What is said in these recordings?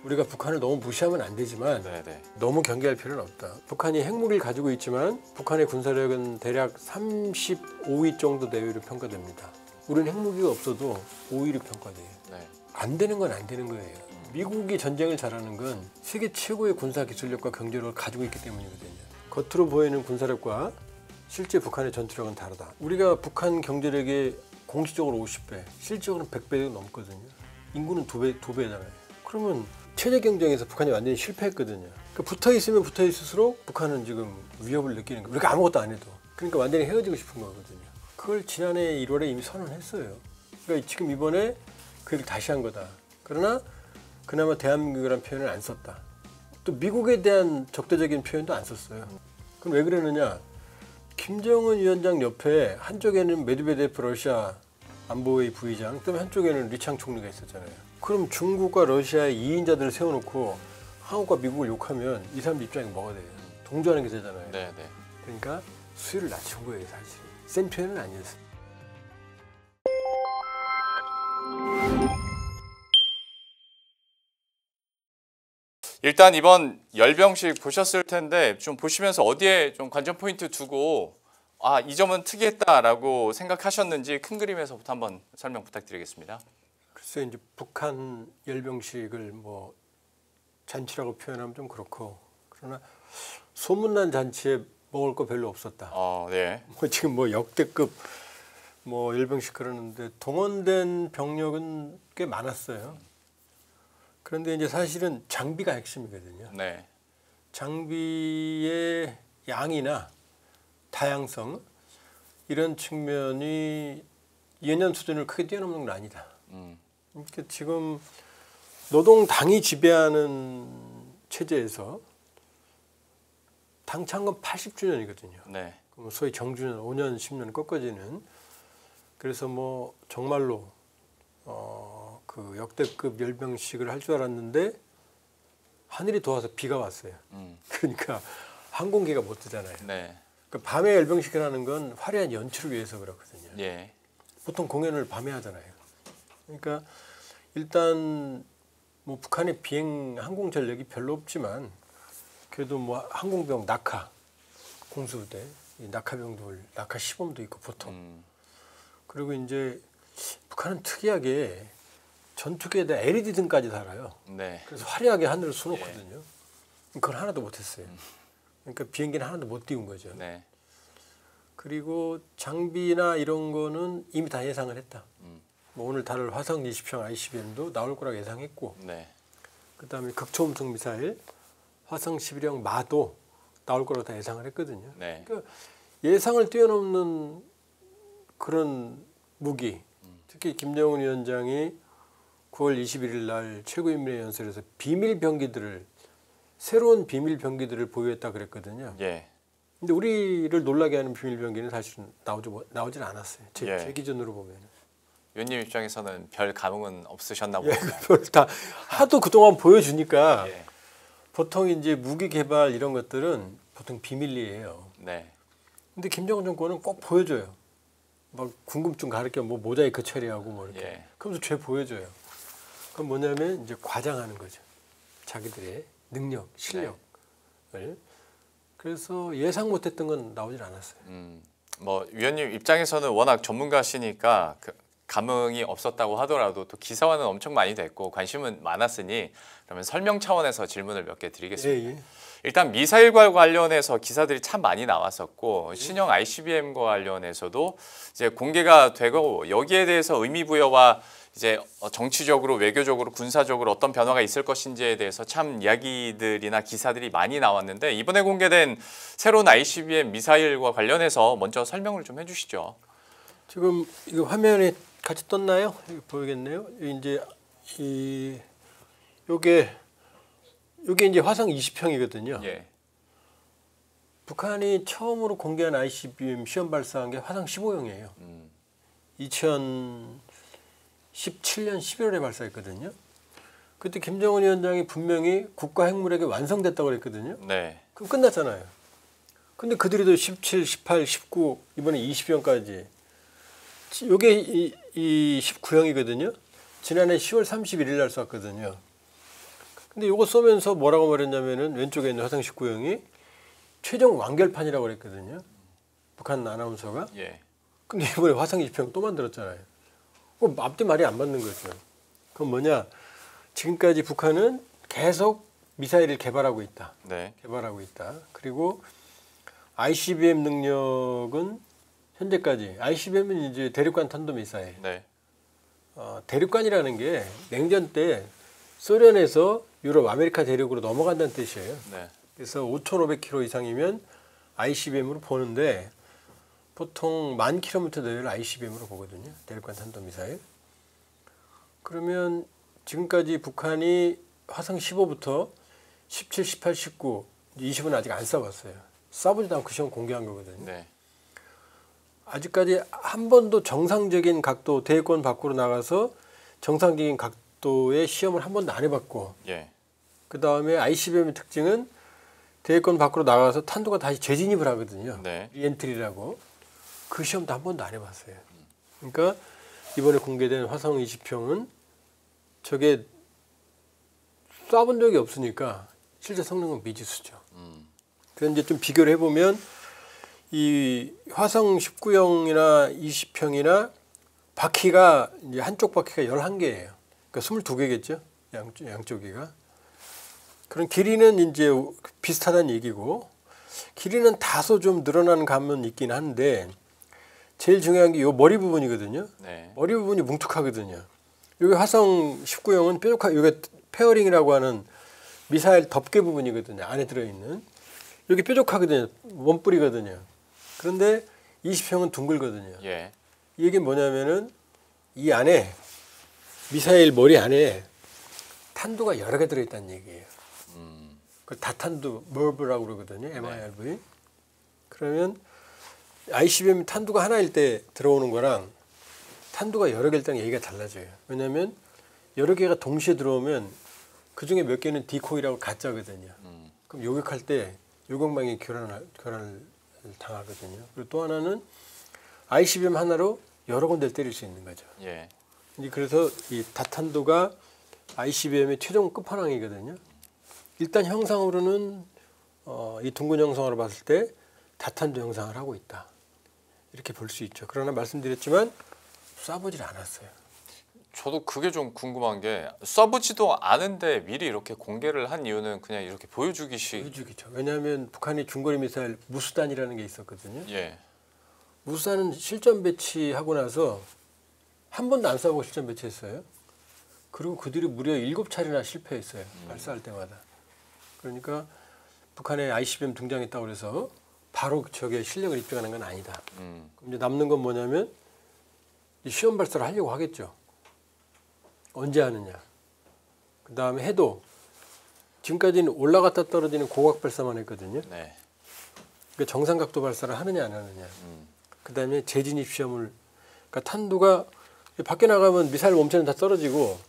우리가 북한을 너무 무시하면 안 되지만 네네. 너무 경계할 필요는 없다. 북한이 핵무기를 가지고 있지만 북한의 군사력은 대략 35위 정도 대위로 평가됩니다. 우리는 핵무기가 없어도 5위로 평가돼요. 네. 안 되는 건 안 되는 거예요. 미국이 전쟁을 잘하는 건 세계 최고의 군사 기술력과 경제력을 가지고 있기 때문이거든요. 겉으로 보이는 군사력과 실제 북한의 전투력은 다르다. 우리가 북한 경제력의 공식적으로 50배, 실질적으로는 100배가 넘거든요. 인구는 두 배잖아요. 그러면 체제 경쟁에서 북한이 완전히 실패했거든요. 그러니까 붙어 있으면 붙어 있을수록 북한은 지금 위협을 느끼는 거예요. 우리가 아무것도 안 해도. 그러니까 완전히 헤어지고 싶은 거거든요. 그걸 지난해 1월에 이미 선언했어요. 그러니까 지금 이번에 그 얘기를 다시 한 거다. 그러나 그나마 대한민국이라는 표현을 안 썼다. 또 미국에 대한 적대적인 표현도 안 썼어요. 그럼 왜 그러느냐? 김정은 위원장 옆에 한쪽에는 메드베데프 러시아 안보회 부의장, 그다음에 한쪽에는 리창 총리가 있었잖아요. 그럼 중국과 러시아의 2인자들을 세워놓고 한국과 미국을 욕하면 이 사람들 입장이 뭐가 돼요? 동조하는 게 되잖아요. 네네. 그러니까 수위를 낮춘 거예요, 사실. 센 표현은 아니었어요. 일단 이번 열병식 보셨을 텐데 좀 보시면서 어디에 좀 관전 포인트 두고 이 점은 특이했다라고 생각하셨는지 큰 그림에서부터 한번 설명 부탁드리겠습니다. 글쎄 이제 북한 열병식을 뭐 잔치라고 표현하면 좀 그렇고, 그러나 소문난 잔치에 먹을 거 별로 없었다. 네. 지금 뭐 역대급 뭐 열병식 그러는데 동원된 병력은 꽤 많았어요. 그런데 이제 사실은 장비가 핵심이거든요. 네. 장비의 양이나 다양성 이런 측면이 예년 수준을 크게 뛰어넘는 건 아니다. 그러니까 지금 노동당이 지배하는 체제에서 당 창건 80주년이거든요. 네. 소위 정주년 5년 10년 꺾어지는. 그래서 뭐 정말로 그 역대급 열병식을 할 줄 알았는데 하늘이 도와서 비가 왔어요. 그러니까 항공기가 못 뜨잖아요. 네. 그러니까 밤에 열병식을 하는 건 화려한 연출을 위해서 그렇거든요. 예. 보통 공연을 밤에 하잖아요. 그러니까 일단 뭐 북한의 비행 항공 전력이 별로 없지만 그래도 뭐 항공병 낙하 공수부대 낙하병들 낙하 시범도 있고 보통. 그리고 이제 북한은 특이하게 전투기에다 LED 등까지 달아요. 네. 그래서 화려하게 하늘을 쏘놓거든요. 그걸 하나도 못했어요. 그러니까 비행기는 하나도 못 띄운 거죠. 네. 그리고 장비나 이런 거는 이미 다 예상을 했다. 뭐 오늘 다룰 화성 20형 ICBM도 나올 거라고 예상했고, 네. 그다음에 극초음속 미사일 화성 11형 마도 나올 거라고 다 예상을 했거든요. 네. 그러니까 예상을 뛰어넘는 그런 무기, 특히 김정은 위원장이 9월 21일 날 최고인민회 연설에서 비밀 병기들을 새로운 비밀 병기들을 보유했다 그랬거든요. 예. 근데 우리를 놀라게 하는 비밀 병기는 사실은 나오질 않았어요. 제 기준으로 보면. 위원님 입장에서는 별 감흥은 없으셨나 예, 보네요. 그걸 다 하도 그동안 보여주니까 예. 보통 이제 무기 개발 이런 것들은 보통 비밀리에요. 네. 근데 김정은 정권은 꼭 보여줘요. 막 궁금증 가르쳐 뭐 모자이크 처리하고 뭐 이렇게. 예. 그러면서 죄 보여줘요. 그럼 뭐냐면 이제 과장하는 거죠. 자기들의 능력, 실력을. 그래서 예상 못했던 건 나오질 않았어요. 뭐 위원님 입장에서는 워낙 전문가시니까 감흥이 없었다고 하더라도 또 기사화는 엄청 많이 됐고 관심은 많았으니 그러면 설명 차원에서 질문을 몇 개 드리겠습니다. 예. 일단 미사일과 관련해서 기사들이 참 많이 나왔었고 신형 ICBM과 관련해서도 이제 공개가 되고 여기에 대해서 의미 부여와 이제 정치적으로 외교적으로 군사적으로 어떤 변화가 있을 것인지에 대해서 참 이야기들이나 기사들이 많이 나왔는데 이번에 공개된 새로운 ICBM 미사일과 관련해서 먼저 설명을 좀 해주시죠. 지금 이거 화면에 같이 떴나요? 이거 보이겠네요. 요게 이제 화성 20형이거든요. 예. 북한이 처음으로 공개한 ICBM 시험 발사한 게 화성 15형이에요. 2017년 11월에 발사했거든요. 그때 김정은 위원장이 분명히 국가 핵무력이 완성됐다고 그랬거든요. 네. 그럼 끝났잖아요. 근데 그들이도 17, 18, 19 이번에 20형까지. 이게 이 19형이거든요. 지난해 10월 31일 날 쐈거든요. 근데 이거 쏘면서 뭐라고 말했냐면은 왼쪽에 있는 화성 19형이 최종 완결판이라고 그랬거든요. 북한 아나운서가. 예. 근데 이번에 화성 20형 또 만들었잖아요. 앞뒤 말이 안 맞는 거죠. 그건 뭐냐? 지금까지 북한은 계속 미사일을 개발하고 있다. 네. 개발하고 있다. 그리고 ICBM 능력은 현재까지 ICBM은 이제 대륙간 탄도 미사일. 네. 대륙간이라는 게 냉전 때 소련에서 유럽, 아메리카 대륙으로 넘어간다는 뜻이에요. 네. 그래서 5,500km 이상이면 ICBM으로 보는데 보통 10,000km 내외를 ICBM으로 보거든요. 대륙간 탄도미사일. 그러면 지금까지 북한이 화성 15부터 17, 18, 19, 20은 아직 안 쏴봤어요. 쏴보지도 않고 시험 공개한 거거든요. 네. 아직까지 한 번도 정상적인 각도, 대외권 밖으로 나가서 정상적인 각도의 시험을 한 번도 안 해봤고, 예. 그 다음에 ICBM의 특징은 대외권 밖으로 나가서 탄도가 다시 재진입을 하거든요. 네. 리엔트리라고. 그 시험도 한 번도 안 해봤어요. 그러니까 이번에 공개된 화성 20형은 저게 쏴본 적이 없으니까 실제 성능은 미지수죠. 그래서 이제 좀 비교를 해보면 이 화성 19형이나 20형이나 바퀴가 이제 한쪽 바퀴가 11개예요. 그러니까 22개겠죠. 양쪽이가. 그런 길이는 이제 비슷하다는 얘기고 길이는 다소 좀 늘어나는 감은 있긴 한데 제일 중요한 게 이 머리 부분이거든요. 네. 머리 부분이 뭉툭하거든요. 여기 화성 19형은 뾰족한 이게 페어링이라고 하는 미사일 덮개 부분이거든요. 안에 들어있는. 여기 뾰족하거든요. 원뿔이거든요. 그런데 20형은 둥글거든요. 예. 이 얘기는 뭐냐면은 이 안에 미사일 머리 안에 탄두가 여러 개 들어있다는 얘기예요. 그 다탄두 머브라고 그러거든요. MIRV. 그러면 ICBM 탄두가 하나일 때 들어오는 거랑 탄두가 여러 개일 때는 얘기가 달라져요. 왜냐하면 여러 개가 동시에 들어오면 그 중에 몇 개는 디코이라고 가짜거든요. 그럼 요격할 때 요격망이 교란을 당하거든요. 그리고 또 하나는 ICBM 하나로 여러 군데를 때릴 수 있는 거죠. 예. 이제 그래서 이 다탄두가 ICBM의 최종 끝판왕이거든요. 일단 형상으로는 이 둥근 형상으로 봤을 때 다탄두 형상을 하고 있다. 이렇게 볼 수 있죠. 그러나 말씀드렸지만 쏴보질 않았어요. 저도 그게 좀 궁금한 게 쏴보지도 않은데 미리 이렇게 공개를 한 이유는 그냥 이렇게 보여주기식. 보여주기죠. 왜냐하면 북한이 중거리 미사일 무수단이라는 게 있었거든요. 예. 무수단은 실전 배치하고 나서 한 번도 안 쏴보고 실전 배치했어요. 그리고 그 뒤로 무려 7차례나 실패했어요. 발사할 때마다. 그러니까 북한의 ICBM 등장했다고 해서 바로 저게 실력을 입증하는 건 아니다. 그럼 이제 남는 건 뭐냐면 시험 발사를 하려고 하겠죠. 언제 하느냐. 그 다음에 해도 지금까지는 올라갔다 떨어지는 고각 발사만 했거든요. 네. 그러니까 정상 각도 발사를 하느냐 안 하느냐. 그 다음에 재진입 시험을. 그러니까 탄두가 밖에 나가면 미사일 몸체는 다 떨어지고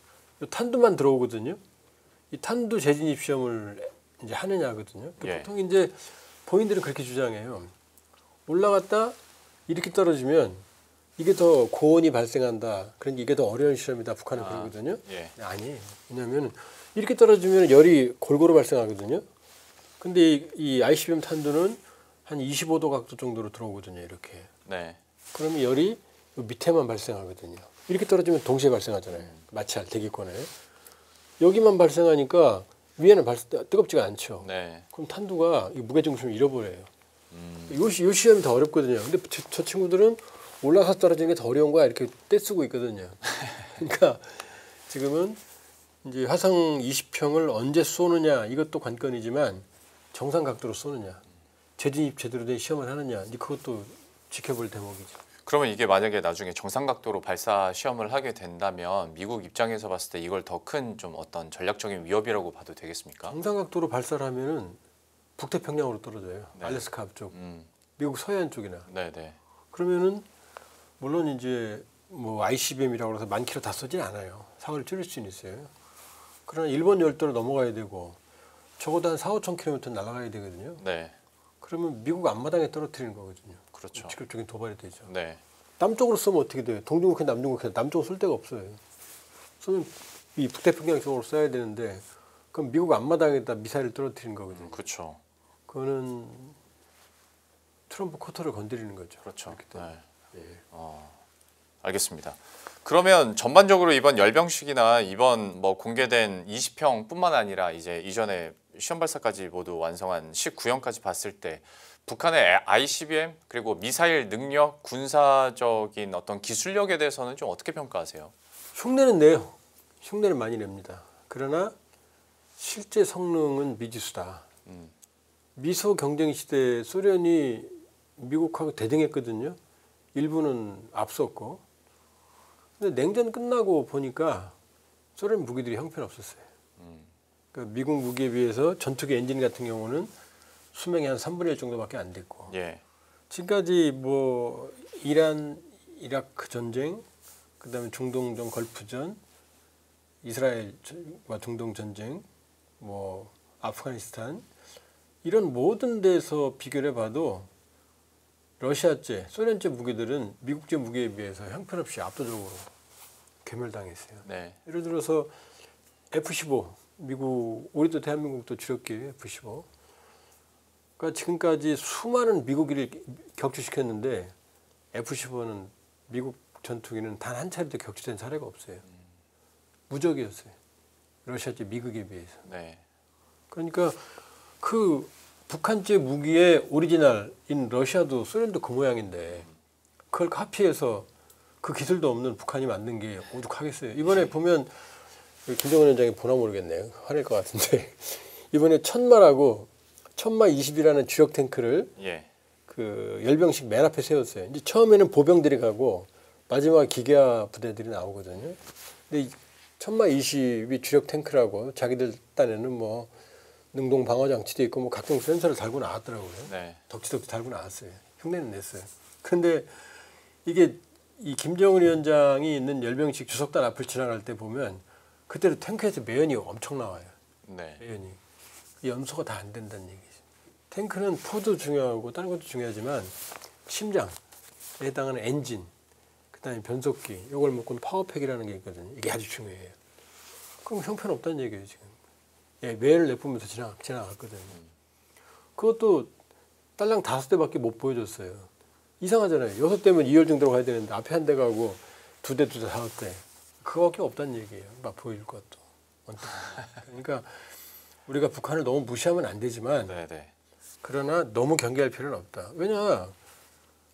탄두만 들어오거든요. 이 탄두 재진입 시험을 이제 하느냐거든요. 예. 보통 이제 본인들은 그렇게 주장해요. 올라갔다 이렇게 떨어지면 이게 더 고온이 발생한다. 그러니까 이게 더 어려운 실험이다. 북한은 그러거든요. 예. 아니에요. 왜냐하면 이렇게 떨어지면 열이 골고루 발생하거든요. 근데 이 ICBM 탄두는 한 25도 각도 정도로 들어오거든요. 이렇게. 네. 그러면 열이 밑에만 발생하거든요. 이렇게 떨어지면 동시에 발생하잖아요. 마찰 대기권에. 여기만 발생하니까 위에는 뜨겁지가 않죠. 네. 그럼 탄두가 이 무게중심을 잃어버려요. 요 시험이 더 어렵거든요. 근데 저 친구들은 올라가서 떨어지는 게 더 어려운 거야. 이렇게 떼쓰고 있거든요. 그러니까 지금은 이제 화성 20형을 언제 쏘느냐 이것도 관건이지만 정상 각도로 쏘느냐, 재진입 제대로 된 시험을 하느냐, 이제 그것도 지켜볼 대목이죠. 그러면 이게 만약에 나중에 정상 각도로 발사 시험을 하게 된다면 미국 입장에서 봤을 때 이걸 더 큰 좀 어떤 전략적인 위협이라고 봐도 되겠습니까? 정상 각도로 발사를 하면은 북태평양으로 떨어져요. 네. 알래스카 앞쪽, 미국 서해안 쪽이나. 네네. 그러면은 물론 이제 뭐 ICBM이라고 해서 10,000km 다 쏘진 않아요. 사고를 줄일 수는 있어요. 그러나 일본 열도로 넘어가야 되고 적어도 한 4,000-5,000km 날아가야 되거든요. 네. 그러면 미국 앞마당에 떨어뜨리는 거거든요. 그렇죠. 직접적인 도발이 되죠. 네. 남쪽으로 쏘면 어떻게 돼요? 동중국해, 남중국해, 남쪽으로 쏠 데가 없어요. 쏘면 이 북태평양 쪽으로 쏴야 되는데 그럼 미국 앞마당에다 미사일을 떨어뜨린 거거든요. 그렇죠. 그거는 트럼프 쿼터를 건드리는 거죠. 그렇죠. 그렇기 때문에. 네. 예. 알겠습니다. 그러면 전반적으로 이번 열병식이나 이번 뭐 공개된 20형뿐만 아니라 이제 이전에 시험 발사까지 모두 완성한 19형까지 봤을 때 북한의 ICBM 그리고 미사일 능력, 군사적인 어떤 기술력에 대해서는 좀 어떻게 평가하세요? 흉내는 내요. 흉내는 많이 냅니다. 그러나 실제 성능은 미지수다. 미소 경쟁 시대에 소련이 미국하고 대등했거든요. 일부는 앞섰고. 근데 냉전 끝나고 보니까 소련 무기들이 형편없었어요. 그러니까 미국 무기에 비해서 전투기 엔진 같은 경우는 수명이 한 3분의 1 정도밖에 안 됐고. 예. 지금까지 뭐 이란, 이라크 전쟁, 그다음에 중동전, 걸프전, 이스라엘과 중동 전쟁, 뭐 아프가니스탄 이런 모든 데서 비교를 해봐도 러시아제, 소련제 무기들은 미국제 무기에 비해서 형편없이 압도적으로 괴멸당했어요. 네. 예를 들어서 F-15, 미국 우리도 대한민국도 주력기 F-15. 그러니까 지금까지 수많은 미국기를 격추시켰는데 F-15는 미국 전투기는 단 한 차례도 격추된 사례가 없어요. 무적이었어요. 러시아제 미국에 비해서. 네. 그러니까 그 북한제 무기의 오리지널인 러시아도 소련도 그 모양인데 그걸 카피해서 그 기술도 없는 북한이 만든 게 오죽하겠어요. 이번에 보면 김정은 위원장이 보나 모르겠네요. 화낼 것 같은데 이번에 천마라고 천마 20이라는 주력 탱크를 예. 그 열병식 맨 앞에 세웠어요. 이제 처음에는 보병들이 가고 마지막에 기계화 부대들이 나오거든요. 근데 이 천마 20이 주력 탱크라고 자기들 딴에는 뭐 능동 방어 장치도 있고 뭐 각종 센서를 달고 나왔더라고요. 네. 덕지덕지 달고 나왔어요. 흉내는 냈어요. 그런데 이게 이 김정은 위원장이 있는 열병식 주석단 앞을 지나갈 때 보면 그때도 탱크에서 매연이 엄청 나와요. 네. 매연이. 이 염소가 다 안 된다는 얘기죠. 탱크는 포도 중요하고 다른 것도 중요하지만 심장에 해당하는 엔진, 그다음에 변속기, 이걸 묶은 파워팩이라는 게 있거든요. 이게 아주 중요해요. 그럼 형편없다는 얘기예요 지금. 예, 매연을 내뿜으면서 지나갔거든요. 그것도 딸랑 5대밖에 못 보여줬어요. 이상하잖아요. 6대면 2열중 들어가야 되는데 앞에 한 대 가고 2대, 5대. 그거밖에 없다는 얘기예요. 막 보여줄 것도. 그러니까 우리가 북한을 너무 무시하면 안 되지만 네. 그러나 너무 경계할 필요는 없다. 왜냐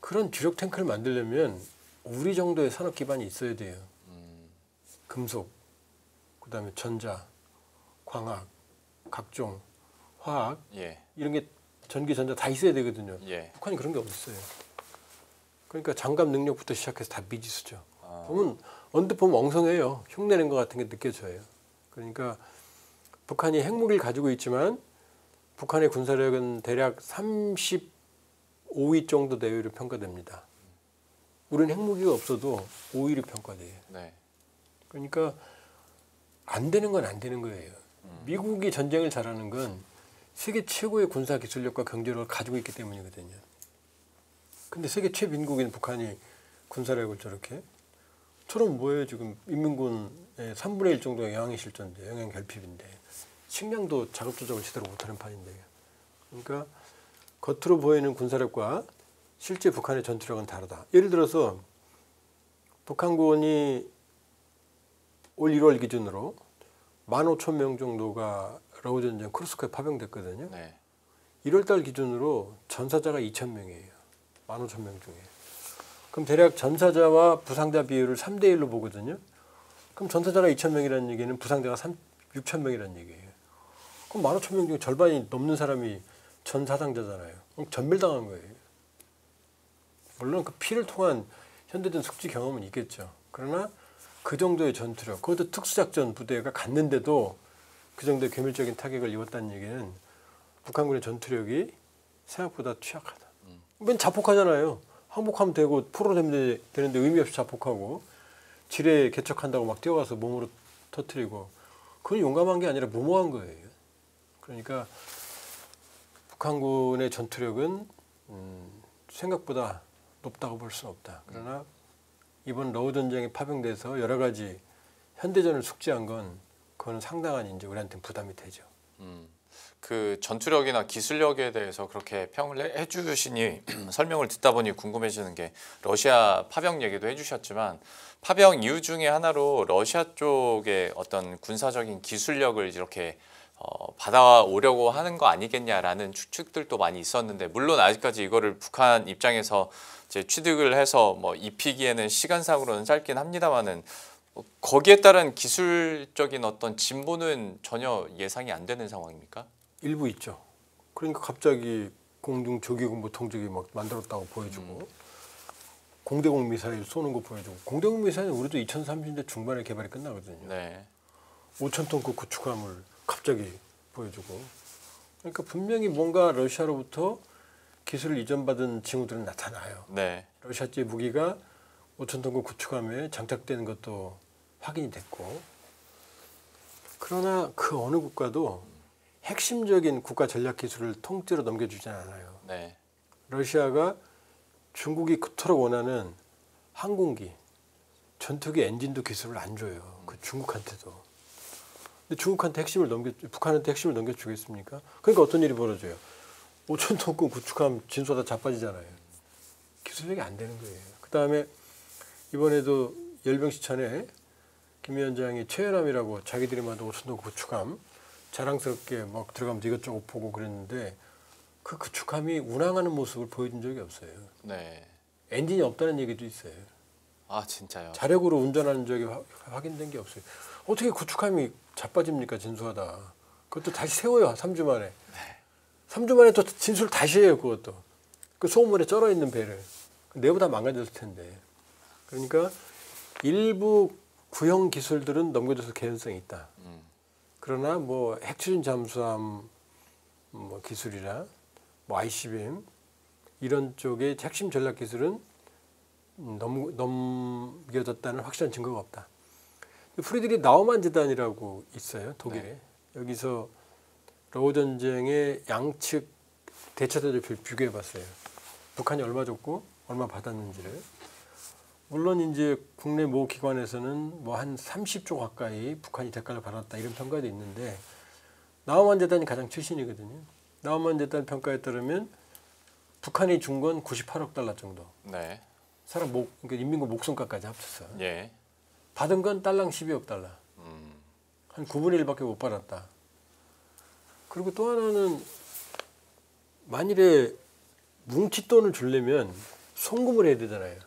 그런 주력 탱크를 만들려면 우리 정도의 산업 기반이 있어야 돼요. 금속, 그다음에 전자, 광학, 각종 화학 예. 이런 게 전기, 전자 다 있어야 되거든요. 예. 북한이 그런 게 어딨어요. 그러니까 장갑 능력부터 시작해서 다 미지수죠. 보면 언뜻 보면 엉성해요. 흉내낸 것 같은 게 느껴져요. 그러니까 북한이 핵무기를 가지고 있지만 북한의 군사력은 대략 35위 정도 내외로 평가됩니다. 우리는 핵무기가 없어도 5위로 평가돼요. 네. 그러니까 안 되는 건 안 되는 거예요. 미국이 전쟁을 잘하는 건 세계 최고의 군사 기술력과 경제력을 가지고 있기 때문이거든요. 근데 세계 최빈국인 북한이 군사력을 저렇게 저런 뭐예요 지금 인민군의 3분의 1 정도가 영양의 실조인데 영양 결핍인데 식량도 자급 조작을 제대로 못하는 판인데 그러니까 겉으로 보이는 군사력과 실제 북한의 전투력은 다르다. 예를 들어서 북한군이 올 1월 기준으로 15,000명 정도가 러우전쟁 크루스크에 파병됐거든요. 네. 1월달 기준으로 전사자가 2,000명이에요. 15,000명 중에. 그럼 대략 전사자와 부상자 비율을 3대 1로 보거든요. 그럼 전사자가 2,000명이라는 얘기는 부상자가 6,000명이라는 얘기예요. 그럼 15,000명 중에 절반이 넘는 사람이 전사상자잖아요. 그럼 전멸당한 거예요. 물론 그 피를 통한 현대전 숙지 경험은 있겠죠. 그러나 그 정도의 전투력, 그것도 특수작전 부대가 갔는데도 그 정도의 괴멸적인 타격을 입었다는 얘기는 북한군의 전투력이 생각보다 취약하다. 맨 자폭하잖아요. 항복하면 되고 포로되면 되는데 의미 없이 자폭하고 지뢰 개척한다고 막 뛰어가서 몸으로 터뜨리고 그건 용감한 게 아니라 무모한 거예요. 그러니까 북한군의 전투력은 생각보다 높다고 볼 수는 없다. 그러나 이번 러우 전쟁에 파병돼서 여러 가지 현대전을 숙지한 건 그 그거는 상당한 이제 우리한테는 부담이 되죠. 그 전투력이나 기술력에 대해서 그렇게 평을 해주시니 설명을 듣다 보니 궁금해지는 게 러시아 파병 얘기도 해주셨지만 파병 이유 중에 하나로 러시아 쪽의 어떤 군사적인 기술력을 이렇게 받아오려고 하는 거 아니겠냐라는 추측들도 많이 있었는데 물론 아직까지 이거를 북한 입장에서 이제 취득을 해서 뭐 입히기에는 시간상으로는 짧긴 합니다만은 거기에 따른 기술적인 어떤 진보는 전혀 예상이 안 되는 상황입니까? 일부 있죠. 그러니까 갑자기 공중 조기공 무통제기 막 만들었다고 보여주고 공대공 미사일 쏘는 거 보여주고 공대공 미사일은 우리도 2030년대 중반에 개발이 끝나거든요. 네. 5,000톤급 구축함을 갑자기 보여주고 그러니까 분명히 뭔가 러시아로부터 기술을 이전받은 징후들은 나타나요. 네. 러시아제 무기가 5,000톤급 구축함에 장착되는 것도 확인이 됐고 그러나 그 어느 국가도 핵심적인 국가 전략 기술을 통째로 넘겨주지 않아요. 네. 러시아가 중국이 그토록 원하는 항공기, 전투기 엔진도 기술을 안 줘요. 그 중국한테도. 근데 중국한테 북한한테 핵심을 넘겨주겠습니까? 그러니까 어떤 일이 벌어져요? 5,000톤급 구축함 진수하다 자빠지잖아요. 기술력이 안 되는 거예요. 그 다음에 이번에도 열병시천에 김 위원장이 최연함이라고 자기들이 만든 5,000톤급 구축함 자랑스럽게 막 들어가면서 이것저것 보고 그랬는데 그 구축함이 운항하는 모습을 보여준 적이 없어요. 네. 엔진이 없다는 얘기도 있어요. 아 진짜요? 자력으로 운전하는 적이 확인된 게 없어요. 어떻게 구축함이 자빠집니까 진수하다. 그것도 다시 세워요 3주 만에. 네. 3주 만에 또 진수를 다시 해요 그것도. 그 소음물에 쩔어 있는 배를. 내보다 망가졌을 텐데. 그러니까 일부 구형 기술들은 넘겨줘서 개연성이 있다. 그러나 뭐 핵추진 잠수함 뭐 기술이나 뭐 ICBM 이런 쪽의 핵심 전략 기술은 넘겨졌다는 확실한 증거가 없다. 프리드리 나우만 재단이라고 있어요 독일에. 네. 여기서 러우 전쟁의 양측 대처자들 비교해봤어요. 북한이 얼마 줬고 얼마 받았는지를. 물론 이제 국내 모 기관에서는 뭐 한 30조 가까이 북한이 대가를 받았다 이런 평가도 있는데 나우만 재단이 가장 최신이거든요. 나우만 재단 평가에 따르면 북한이 준 건 98억 달러 정도. 네. 사람 그러니까 인민군 목숨값까지 합쳐서. 예. 받은 건 달랑 12억 달러. 한 9분의 1밖에 못 받았다. 그리고 또 하나는 만일에 뭉칫돈을 주려면 송금을 해야 되잖아요.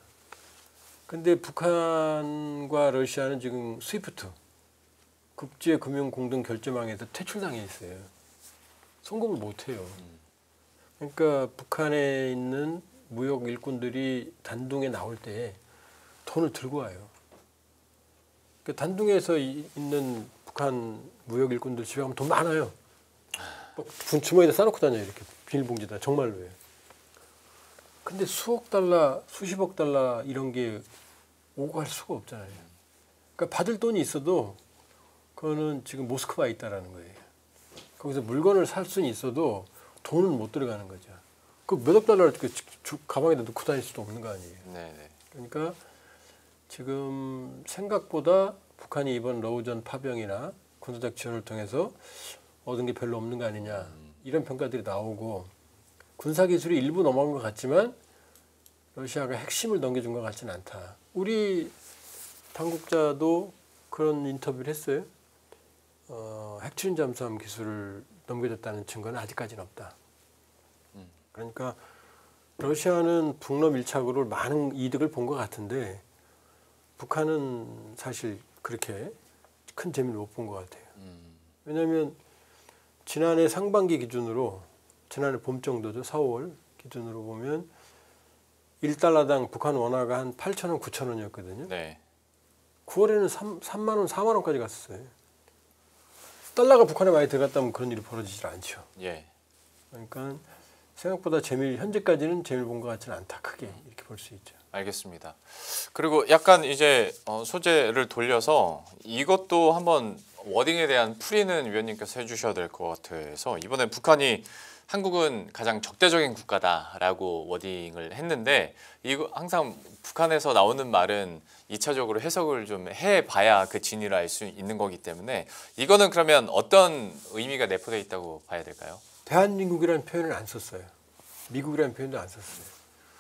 근데 북한과 러시아는 지금 스위프트 국제금융공동결제망에서 퇴출당해 있어요. 송금을 못 해요. 그러니까 북한에 있는 무역 일꾼들이 단둥에 나올 때 돈을 들고 와요. 그러니까 단둥에서 있는 북한 무역 일꾼들 집에 가면 돈 많아요. 주머니에다 싸놓고 다녀요. 이렇게 비닐봉지에다 정말로요. 근데 수억 달러, 수십억 달러 이런 게 오고 갈 수가 없잖아요. 그러니까 받을 돈이 있어도 그거는 지금 모스크바에 있다라는 거예요. 거기서 물건을 살 수는 있어도 돈은 못 들어가는 거죠. 그 몇억 달러를 가방에다 넣고 다닐 수도 없는 거 아니에요. 네네. 그러니까 지금 생각보다 북한이 이번 러우전 파병이나 군사적 지원을 통해서 얻은 게 별로 없는 거 아니냐 이런 평가들이 나오고 군사기술이 일부 넘어간 것 같지만 러시아가 핵심을 넘겨준 것 같지는 않다. 우리 당국자도 그런 인터뷰를 했어요. 핵추진 잠수함 기술을 넘겨줬다는 증거는 아직까지는 없다. 그러니까 러시아는 북러 밀착으로 많은 이득을 본 것 같은데 북한은 사실 그렇게 큰 재미를 못 본 것 같아요. 왜냐하면 지난해 상반기 기준으로 지난해 봄 정도죠. 4월 기준으로 보면 1달러당 북한 원화가 한 8,000원, 9,000원이었거든요. 네. 9월에는 3만 원, 4만 원까지 갔었어요. 달러가 북한에 많이 들어갔다면 그런 일이 벌어지질 않죠. 예. 그러니까 생각보다 현재까지는 재미를 본 것 같지는 않다. 크게 이렇게 볼 수 있죠. 알겠습니다. 그리고 약간 이제 소재를 돌려서 이것도 한번 워딩에 대한 풀이는 위원님께서 해주셔야 될 것 같아서 이번에 북한이 한국은 가장 적대적인 국가다라고 워딩을 했는데 이거 항상 북한에서 나오는 말은 2차적으로 해석을 좀 해봐야 그 진위를 알 수 있는 거기 때문에 이거는 그러면 어떤 의미가 내포되어 있다고 봐야 될까요? 대한민국이라는 표현을 안 썼어요. 미국이라는 표현도 안 썼어요.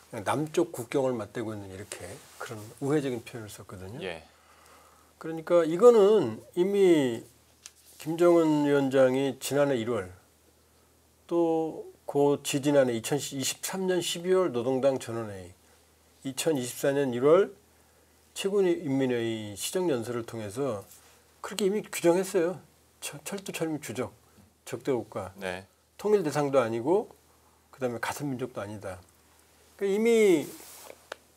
그냥 남쪽 국경을 맞대고 있는 이렇게 그런 우회적인 표현을 썼거든요. 예. 그러니까 이거는 이미 김정은 위원장이 지난해 1월 또 그 지지난해 2023년 12월 노동당 전원회의 2024년 1월 최고인민회의 시정연설을 통해서 그렇게 이미 규정했어요. 철도 철미 주적, 적대국가, 네. 통일 대상도 아니고 그다음에 같은 민족도 아니다. 그러니까 이미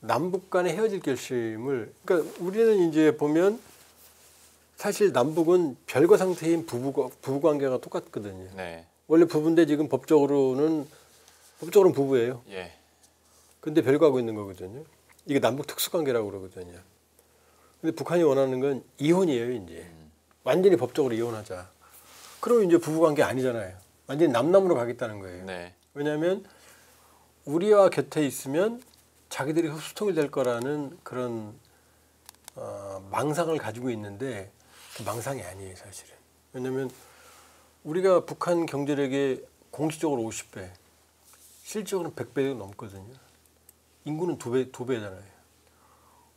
남북 간의 헤어질 결심을 그러니까 우리는 이제 보면 사실 남북은 별거 상태인 부부 관계가 똑같거든요. 네. 원래 부부인데 지금 법적으로는 부부예요. 예. 근데 별거하고 있는 거거든요. 이게 남북 특수관계라고 그러거든요. 근데 북한이 원하는 건 이혼이에요, 이제. 완전히 법적으로 이혼하자. 그러면 이제 부부관계 아니잖아요. 완전히 남남으로 가겠다는 거예요. 네. 왜냐하면 우리와 곁에 있으면 자기들이 흡수통일 될 거라는 그런 망상을 가지고 있는데 그 망상이 아니에요, 사실은. 왜냐하면 우리가 북한 경제력의 공식적으로 50배, 실질적으로는 100배 넘거든요. 인구는 두 배잖아요.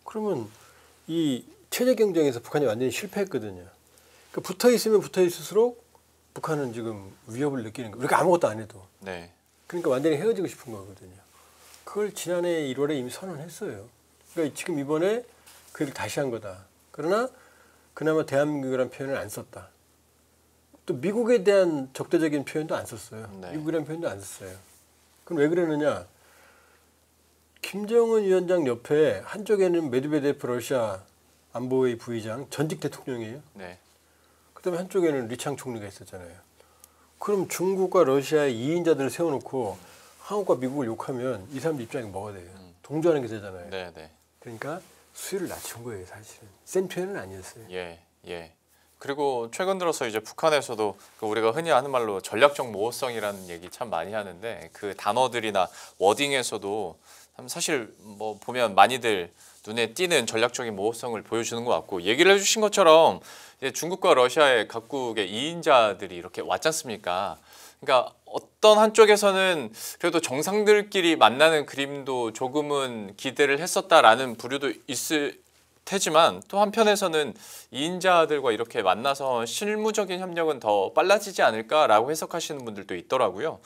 그러면 이 체제 경쟁에서 북한이 완전히 실패했거든요. 그러니까 붙어 있으면 붙어 있을수록 북한은 지금 위협을 느끼는 거예요. 우리가 아무것도 안 해도. 네. 그러니까 완전히 헤어지고 싶은 거거든요. 그걸 지난해 1월에 이미 선언했어요. 그러니까 지금 이번에 그 얘기를 다시 한 거다. 그러나 그나마 대한민국이라는 표현을 안 썼다. 또 미국에 대한 적대적인 표현도 안 썼어요. 네. 미국이라는 표현도 안 썼어요. 그럼 왜 그러느냐? 김정은 위원장 옆에 한쪽에는 메드베데프 러시아 안보회 부의장 전직 대통령이에요. 네. 그다음에 한쪽에는 리창 총리가 있었잖아요. 그럼 중국과 러시아의 2인자들을 세워놓고 한국과 미국을 욕하면 이 사람들 입장이 뭐가 돼요? 동조하는 게 되잖아요. 네, 네. 그러니까 수위를 낮춘 거예요, 사실은. 센 표현은 아니었어요. 예. 예. 그리고 최근 들어서 이제 북한에서도 우리가 흔히 하는 말로 전략적 모호성이라는 얘기 참 많이 하는데 그 단어들이나 워딩에서도 사실 뭐 보면 많이들 눈에 띄는 전략적인 모호성을 보여주는 것 같고 얘기를 해주신 것처럼 이제 중국과 러시아의 각국의 2인자들이 이렇게 왔지 않습니까? 그러니까 어떤 한쪽에서는 그래도 정상들끼리 만나는 그림도 조금은 기대를 했었다라는 부류도 있을 테지만 또 한편에서는 2인자들과 이렇게 만나서 실무적인 협력은 더 빨라지지 않을까라고 해석하시는 분들도 있더라고요.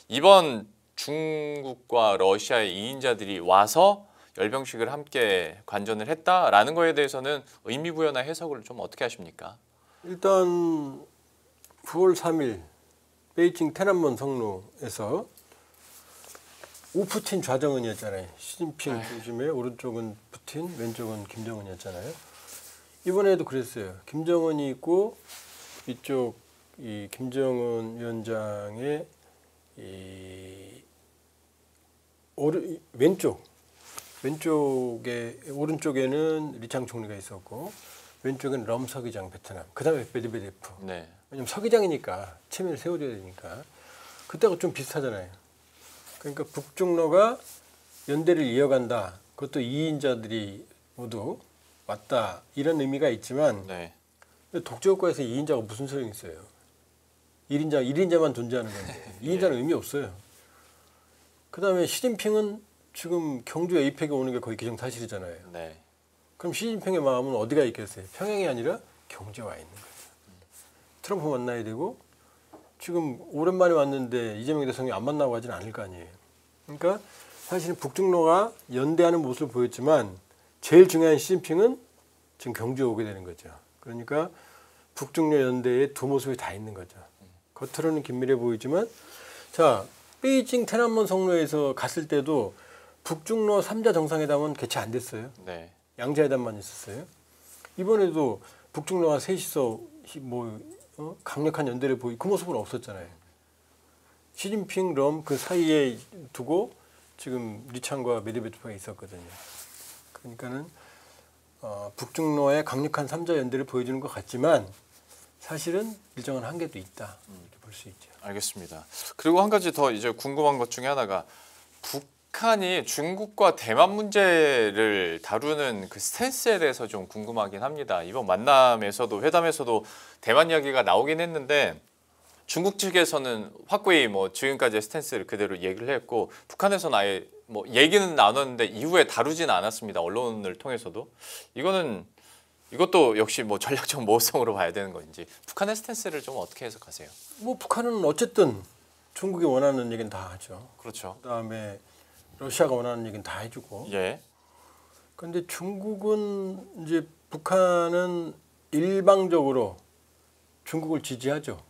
이번 중국과 러시아의 2인자들이 와서 열병식을 함께 관전을 했다라는 거에 대해서는 의미부여나 해석을 좀 어떻게 하십니까? 일단 9월 3일 베이징天安门 성로에서 우푸틴 좌정은이었잖아요. 시진핑 중심에 오른쪽은 푸틴, 왼쪽은 김정은이었잖아요. 이번에도 그랬어요. 김정은이 있고 이쪽 이 김정은 위원장의 이 왼쪽에 오른쪽에는 리창 총리가 있었고 왼쪽에는 럼 서기장 베트남. 그다음에 메드베데프. 네. 왜냐면 서기장이니까 체면을 세워줘야 되니까 그때가 좀 비슷하잖아요. 그러니까 북중러가 연대를 이어간다. 그것도 2인자들이 모두 왔다. 이런 의미가 있지만 네. 독재국가에서 2인자가 무슨 소용이 있어요. 1인자만 존재하는 건데 2인자는 의미 없어요. 그다음에 시진핑은 지금 경주 에이펙에 오는 게 거의 기정사실이잖아요. 네. 그럼 시진핑의 마음은 어디가 있겠어요? 평양이 아니라 경주에 와 있는 거죠. 트럼프 만나야 되고 지금 오랜만에 왔는데 이재명 대통령이 안 만나고 하지는 않을 거 아니에요. 그러니까 사실은 북중로가 연대하는 모습을 보였지만 제일 중요한 시진핑은 지금 경주에 오게 되는 거죠. 그러니까 북중로 연대에 두 모습이 다 있는 거죠. 겉으로는 긴밀해 보이지만 자 베이징天安门 성로에서 갔을 때도 북중로 3자 정상회담은 개최 안 됐어요. 네. 양자회담만 있었어요. 이번에도 북중로가 셋이서 강력한 연대를 보이 그 모습은 없었잖아요. 시진핑, 럼 그 사이에 두고 지금 리창과 메드베데프가 있었거든요. 그러니까는 북중로의 강력한 3자 연대를 보여주는 것 같지만 사실은 일정한 한계도 있다 이렇게 볼 수 있죠. 알겠습니다. 그리고 한 가지 더 이제 궁금한 것 중에 하나가 북한이 중국과 대만 문제를 다루는 그 스탠스에 대해서 좀 궁금하긴 합니다. 이번 만남에서도 회담에서도 대만 이야기가 나오긴 했는데 중국 측에서는 확고히 뭐 지금까지의 스탠스를 그대로 얘기를 했고 북한에서는 아예 뭐 얘기는 나눴는데 이후에 다루지는 않았습니다. 언론을 통해서도 이것도 역시 뭐 전략적 모호성으로 봐야 되는 건지 북한의 스탠스를 좀 어떻게 해석하세요? 뭐 북한은 어쨌든 중국이 원하는 얘기는 다 하죠. 그렇죠. 그다음에 러시아가 원하는 얘기는 다 해주고. 예. 그런데 중국은 이제 북한은 일방적으로 중국을 지지하죠.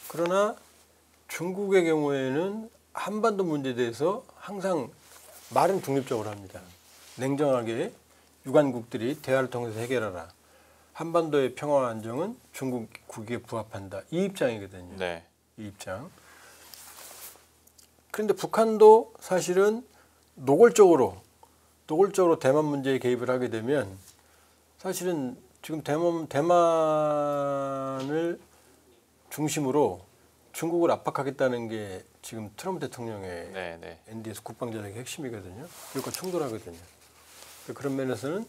그러나 중국의 경우에는 한반도 문제에 대해서 항상 말은 중립적으로 합니다. 냉정하게 유관국들이 대화를 통해서 해결하라. 한반도의 평화와 안정은 중국에 부합한다. 이 입장이거든요. 네. 이 입장. 그런데 북한도 사실은 노골적으로 대만 문제에 개입을 하게 되면 사실은 지금 대만을 중심으로 중국을 압박하겠다는 게 지금 트럼프 대통령의 NDS 국방전략의 핵심이거든요. 그것과 충돌하거든요. 그런 면에서는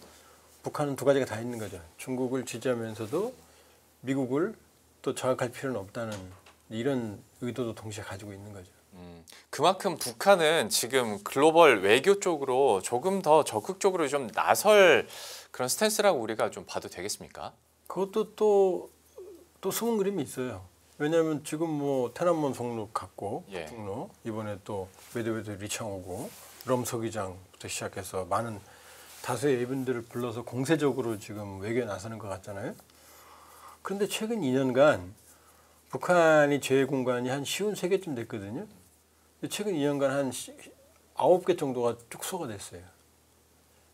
북한은 두 가지가 다 있는 거죠. 중국을 지지하면서도 미국을 또 저항할 필요는 없다는 이런 의도도 동시에 가지고 있는 거죠. 그만큼 북한은 지금 글로벌 외교 쪽으로 조금 더 적극적으로 좀 나설 그런 스탠스라고 우리가 좀 봐도 되겠습니까? 그것도 또 숨은 그림이 있어요. 왜냐하면 지금 뭐 테난먼 송로 갔고 북로 이번에 또 웨드웨드 리창오고 럼 서기장부터 시작해서 많은 다수의 이분들을 불러서 공세적으로 지금 외교에 나서는 것 같잖아요. 그런데 최근 2년간 북한이 제외 공간이 한 53개쯤 됐거든요. 최근 2년간 한 9개 정도가 축소가 됐어요.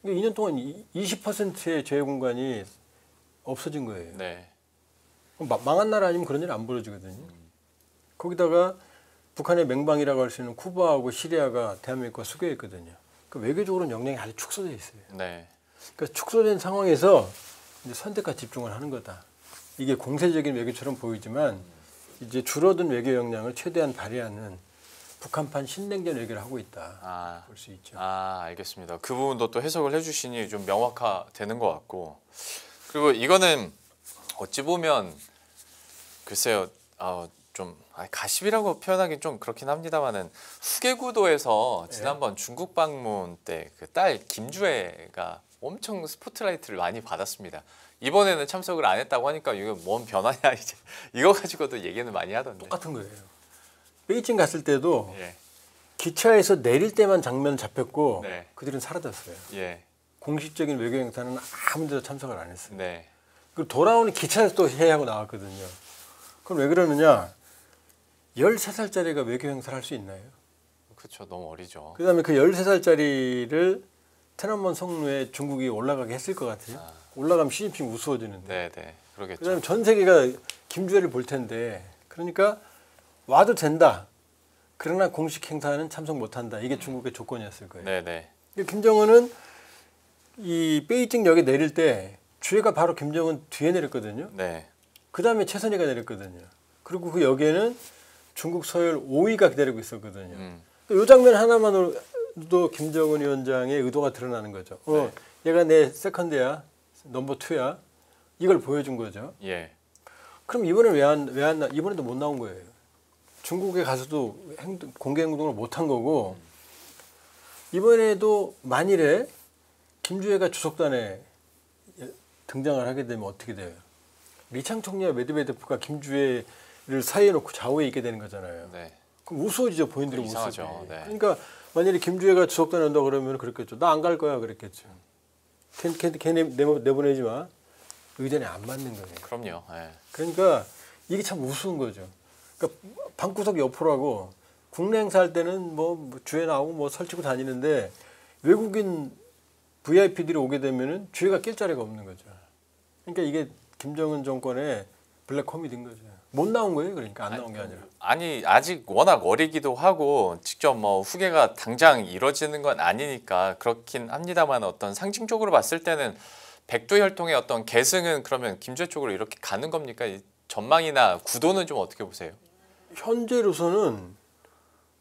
2년 동안 20%의 제외 공간이 없어진 거예요. 네. 망한 나라 아니면 그런 일 안 벌어지거든요. 거기다가 북한의 맹방이라고 할 수 있는 쿠바하고 시리아가 대한민국과 수교했거든요. 그 외교적으로는 역량이 아주 축소되어 있어요. 네. 그러니까 축소된 상황에서 이제 선택과 집중을 하는 거다. 이게 공세적인 외교처럼 보이지만 이제 줄어든 외교 역량을 최대한 발휘하는 북한판 신냉전 외교를 하고 있다. 볼 수 있죠. 알겠습니다. 그 부분도 또 해석을 해주시니 좀 명확화되는 것 같고 그리고 이거는 어찌 보면 글쎄요, 좀 가십이라고 표현하기 좀 그렇긴 합니다만은 후계구도에서 지난번 중국 방문 때 그 딸 김주애가 엄청 스포트라이트를 많이 받았습니다. 이번에는 참석을 안 했다고 하니까 이거 뭔 변화냐 이제 이거 가지고도 얘기는 많이 하던데. 똑같은 거예요. 베이징 갔을 때도 기차에서 내릴 때만 장면 잡혔고 그들은 사라졌어요. 공식적인 외교 행사는 아무 데도 참석을 안 했어요. 그리고 돌아오는 기차에서 또 회의하고 나왔거든요. 그럼 왜 그러느냐? 13살짜리가 외교 행사를 할 수 있나요? 그렇죠. 너무 어리죠. 그다음에 그 13살짜리를 테난먼 성로에 중국이 올라가게 했을 것 같아요. 올라가면 시진핑 우스워지는데. 그러겠죠. 그다음에 전 세계가 김주애를 볼 텐데. 그러니까 와도 된다. 그러나 공식 행사는 참석 못한다. 이게 중국의 조건이었을 거예요. 김정은은 이 베이징역에 내릴 때 주애가 바로 김정은 뒤에 내렸거든요. 그 다음에 최선희가 내렸거든요. 그리고 그 역에는 중국 서열 5위가 기다리고 있었거든요. 이 장면 하나만으로도 김정은 위원장의 의도가 드러나는 거죠. 얘가 내 세컨드야, 넘버 2야. 이걸 보여준 거죠. 그럼 이번에 왜 안 나? 이번에도 못 나온 거예요. 중국에 가서도 공개 행동을 못 한 거고 이번에도 만일에 김주애가 주석단에 등장을 하게 되면 어떻게 돼요? 리창 총리와 메드베데프가 김주애를 사이에 놓고 좌우에 있게 되는 거잖아요. 그럼 우스워지죠. 본인들이 모습이. 그러니까 만약에 김주애가 주석단에 온다 그러면 그랬겠죠. 나 안 갈 거야 그랬겠죠. 걔 내보내지 마. 의전에 안 맞는 거예요. 그럼요. 그러니까 이게 참 우스운 거죠. 그러니까 방구석 옆으로하고 국내 행사할 때는 뭐 주에 나오고 뭐 설치고 다니는데 외국인 VIP들이 오게 되면은 주애가 낄 자리가 없는 거죠. 그러니까 이게 김정은 정권의 블랙홈이 된 거죠. 못 나온 거예요. 그러니까 안 나온 게 아니라. 아직 워낙 어리기도 하고 직접 뭐 후계가 당장 이루어지는 건 아니니까 그렇긴 합니다만 어떤 상징적으로 봤을 때는 백두혈통의 어떤 계승은 그러면 김주혜 쪽으로 이렇게 가는 겁니까? 이 전망이나 구도는 좀 어떻게 보세요? 현재로서는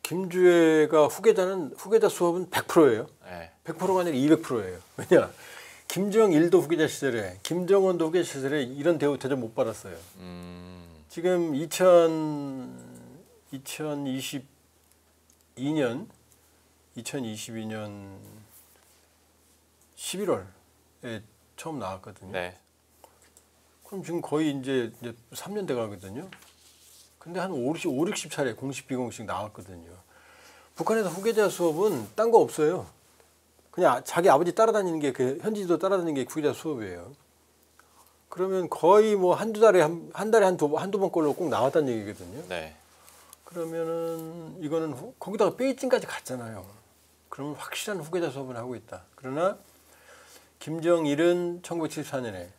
김주혜가 후계자 수업은 100%예요. 네. 100%가 아니라 200%예요. 왜냐? 김정일도 후계자 시절에, 김정은도 후계자 시절에 이런 대접 못 받았어요. 지금 2022년 11월에 처음 나왔거든요. 네. 그럼 지금 거의 이제 3년 돼 가거든요. 근데 한 60차례 공식 비공식 나왔거든요. 북한에서 후계자 수업은 딴 거 없어요. 그냥 자기 아버지 따라다니는 게 그 현지도 따라다니는 게 후계자 수업이에요. 그러면 거의 뭐 한 달에 한두 번 꼴로 꼭 나왔다는 얘기거든요. 네. 그러면은 이거는 거기다가 베이징까지 갔잖아요. 그러면 확실한 후계자 수업을 하고 있다. 그러나 김정일은 1974년에,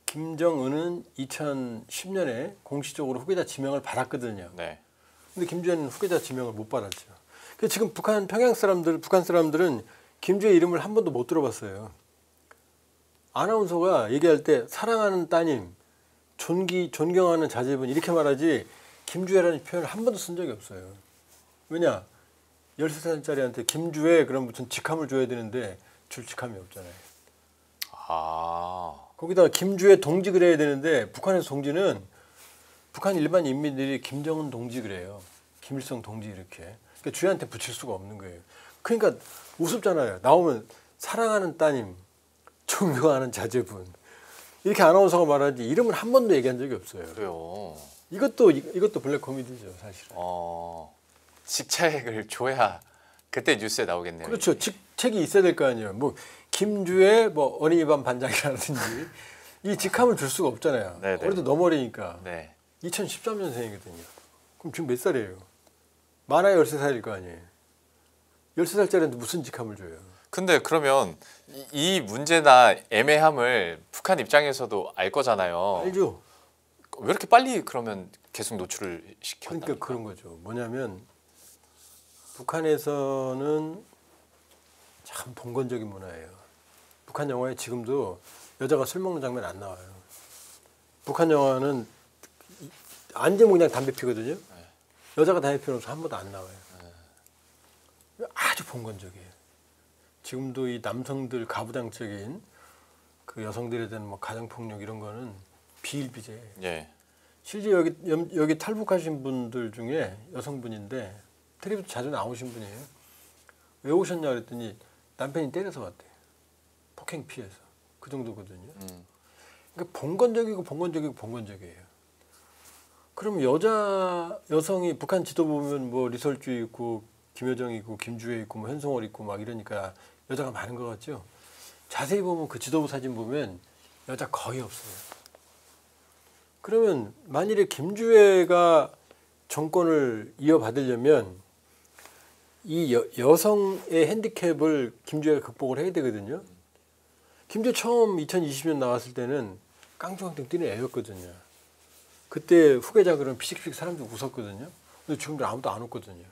김정은은 2010년에 공식적으로 후계자 지명을 받았거든요. 네. 근데 김주혜는 후계자 지명을 못 받았죠. 그래서 지금 북한 사람들은 김주혜 이름을 한 번도 못 들어봤어요. 아나운서가 얘기할 때 사랑하는 따님, 존경하는 자제분 이렇게 말하지 김주혜라는 표현을 한 번도 쓴 적이 없어요. 왜냐? 13살짜리한테 김주혜 그럼 무슨 직함을 줘야 되는데 줄 직함이 없잖아요. 아. 거기다가 김주혜 동지 그래야 되는데 북한에서 동지는 북한 일반 인민들이 김정은 동지 그래요. 김일성 동지 이렇게. 그러니까 주혜한테 붙일 수가 없는 거예요. 그러니까 우습잖아요. 나오면 사랑하는 따님, 존경하는 자제분 이렇게 아나운서가 말하지 이름을 한 번도 얘기한 적이 없어요. 그래요. 이것도 블랙 코미디죠, 사실은. 직책을 줘야 그때 뉴스에 나오겠네요. 그렇죠. 직책이 있어야 될 거 아니에요. 뭐 김주혜 뭐 어린이반 반장이라든지 이 직함을 줄 수가 없잖아요. 네네. 그래도 너무 어리니까. 네. 2013년생이거든요. 그럼 지금 몇 살이에요? 많아야 13살일 거 아니에요. 13살짜리한테 무슨 직함을 줘요? 근데 그러면 이 문제나 애매함을 북한 입장에서도 알 거잖아요. 알죠? 왜 이렇게 빨리 그러면 계속 노출을 시켰다? 그러니까 그런 거죠. 뭐냐면 북한에서는 참 봉건적인 문화예요. 북한 영화에 지금도 여자가 술 먹는 장면 안 나와요. 북한 영화는 앉으면 그냥 담배 피거든요. 여자가 담배 피우는 한 번도 안 나와요. 아주 봉건적이에요. 지금도 이 남성들 가부장적인 그 여성들에 대한 뭐 가정폭력 이런 거는 비일비재해요. 예. 실제 여기 탈북하신 분들 중에 여성분인데 텔레비전 자주 나오신 분이에요. 왜 오셨냐 그랬더니 남편이 때려서 왔대요. 폭행 피해서. 그 정도거든요. 그러니까 봉건적이에요. 그럼 여성이 북한 지도 보면 뭐 리설주 있고 김여정 있고 김주혜 있고 뭐 현송월 있고 막 이러니까 여자가 많은 것 같죠. 자세히 보면 그 지도부 사진 보면 여자 거의 없어요. 그러면 만일에 김주혜가 정권을 이어받으려면 이 여성의 핸디캡을 김주혜가 극복을 해야 되거든요. 김주혜 처음 2020년 나왔을 때는 깡총깡총 뛰는 애였거든요. 그때 후계자 그러면 피식피식 사람들 웃었거든요. 근데 지금도 아무도 안 웃거든요.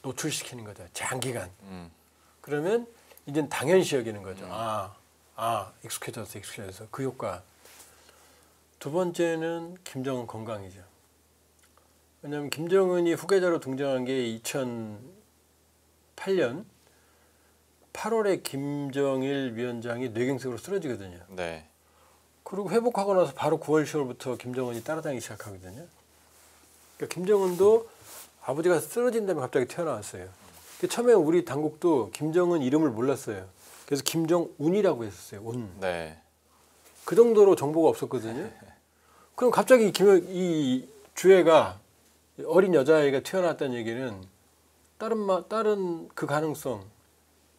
노출시키는 거죠. 장기간. 그러면 이제는 당연시 여기는 거죠. 익숙해져서 그 효과. 두 번째는 김정은 건강이죠. 왜냐하면 김정은이 후계자로 등장한 게 2008년 8월에 김정일 위원장이 뇌경색으로 쓰러지거든요. 네. 그리고 회복하고 나서 바로 9월, 10월부터 김정은이 따라다니기 시작하거든요. 그러니까 김정은도 아버지가 쓰러진 다음에 갑자기 태어나왔어요. 처음에 우리 당국도 김정은 이름을 몰랐어요. 그래서 김정운이라고 했었어요. 운. 네. 그 정도로 정보가 없었거든요. 그럼 갑자기 이 주혜가 어린 여자아이가 태어났다는 얘기는 다른 그 가능성,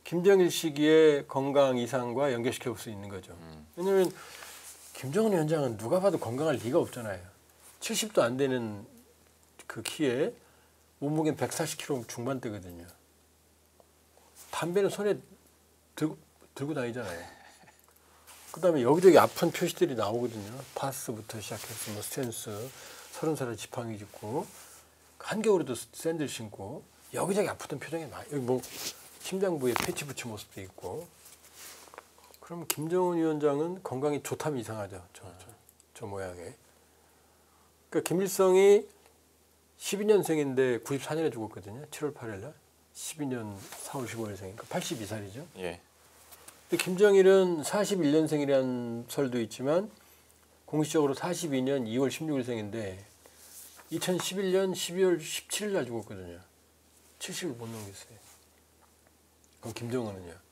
김정일 시기의 건강 이상과 연결시켜 볼 수 있는 거죠. 왜냐하면 김정은 위원장은 누가 봐도 건강할 리가 없잖아요. 70도 안 되는 그 키에 몸무게는 140kg 중반대거든요. 담배는 손에 들고 다니잖아요. 그다음에 여기저기 아픈 표시들이 나오거든요. 파스부터 시작해서 뭐 스탠스, 30살에 지팡이 짚고 한겨울에도 샌들 신고 여기저기 아프던 표정이 많아요. 여기 뭐 심장부에 패치 붙인 모습도 있고. 그럼 김정은 위원장은 건강이 좋다면 이상하죠. 저 모양에. 그러니까 김일성이 12년생인데 94년에 죽었거든요. 7월 8일 날. 12년 4월 15일생이니까 82살이죠. 예. 근데 김정일은 41년생이라는 설도 있지만 공식적으로 42년 2월 16일생인데 2011년 12월 17일 날 죽었거든요. 70을 못 넘겼어요. 그럼 김정은은요?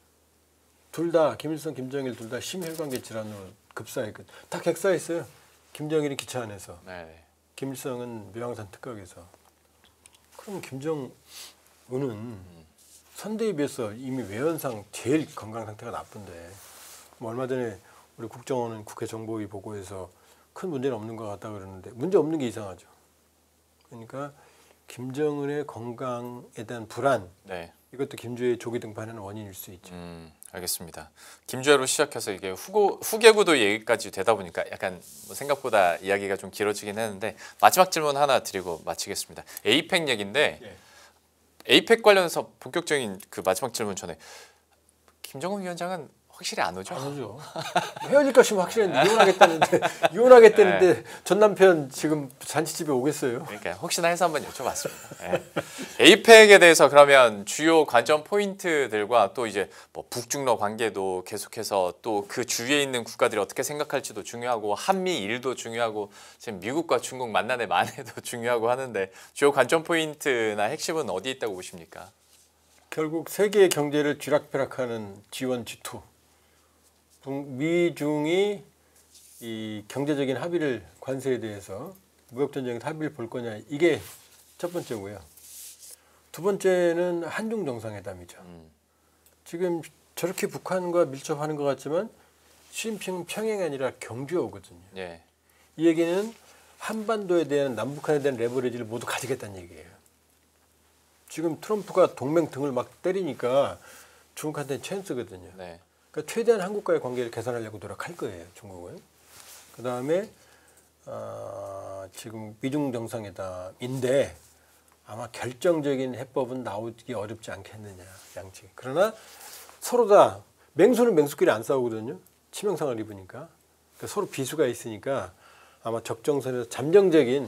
둘 다 김일성, 김정일 둘 다 심혈관계 질환으로 급사했거든요. 다 객사했어요. 김정일은 기차 안에서, 네. 김일성은 묘양산 특각에서. 그럼 김정은은 선대에 비해서 이미 외연상 제일 건강 상태가 나쁜데 뭐 얼마 전에 우리 국정원은 국회 정보위 보고에서 큰 문제는 없는 것 같다 그러는데 문제 없는 게 이상하죠. 그러니까 김정은의 건강에 대한 불안 네. 이것도 김주의 조기 등판하는 원인일 수 있죠. 알겠습니다. 김주애로 시작해서 이게 후계구도 얘기까지 되다 보니까 약간 뭐 생각보다 이야기가 좀 길어지긴 했는데 마지막 질문 하나 드리고 마치겠습니다. 에이펙 얘기인데 예. 에이펙 관련해서 본격적인 그 마지막 질문 전에 김정은 위원장은 확실히 안 오죠? 안 오죠. 헤어질까 싶으면 확실했는데 이혼하겠다는데 전 남편 지금 잔치집에 오겠어요. 그러니까 혹시나 해서 한번 여쭤봤습니다. 네. 에이펙에 대해서 그러면 주요 관전 포인트들과 또 이제 뭐 북중러 관계도 계속해서 또 그 주위에 있는 국가들이 어떻게 생각할지도 중요하고 한미 일도 중요하고 지금 미국과 중국 만난의 만에도 중요하고 하는데 주요 관전 포인트나 핵심은 어디에 있다고 보십니까? 결국 세계의 경제를 쥐락펴락하는 G1, G2. 미중이 이 경제적인 합의를 관세에 대해서 무역 전쟁의 합의를 볼 거냐 이게 첫 번째고요. 두 번째는 한중 정상회담이죠. 지금 저렇게 북한과 밀접하는 것 같지만 시진핑은 평양이 아니라 경주에 오거든요. 예. 이 얘기는 한반도에 대한 남북한에 대한 레버리지를 모두 가지겠다는 얘기예요. 지금 트럼프가 동맹 등을 막 때리니까 중국한테는 찬스거든요. 네. 그러니까 최대한 한국과의 관계를 개선하려고 노력할 거예요, 중국은. 그 다음에 지금 미중 정상회담인데 아마 결정적인 해법은 나오기 어렵지 않겠느냐, 양측. 그러나 서로 다 맹수는 맹수끼리 안 싸우거든요. 치명상을 입으니까. 그러니까 서로 비수가 있으니까 아마 적정선에서 잠정적인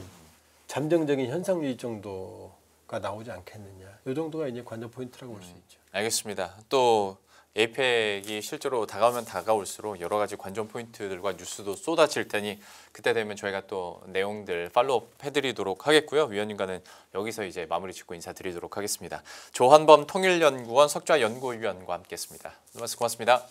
현상 유지 정도가 나오지 않겠느냐. 이 정도가 이제 관전 포인트라고 볼 수 있죠. 알겠습니다. 또 에이펙이 실제로 다가오면 다가올수록 여러 가지 관전 포인트들과 뉴스도 쏟아질 테니 그때 되면 저희가 또 내용들 팔로업 해드리도록 하겠고요. 위원님과는 여기서 이제 마무리 짓고 인사드리도록 하겠습니다. 조한범 통일연구원 석좌연구위원과 함께했습니다. 말씀 고맙습니다.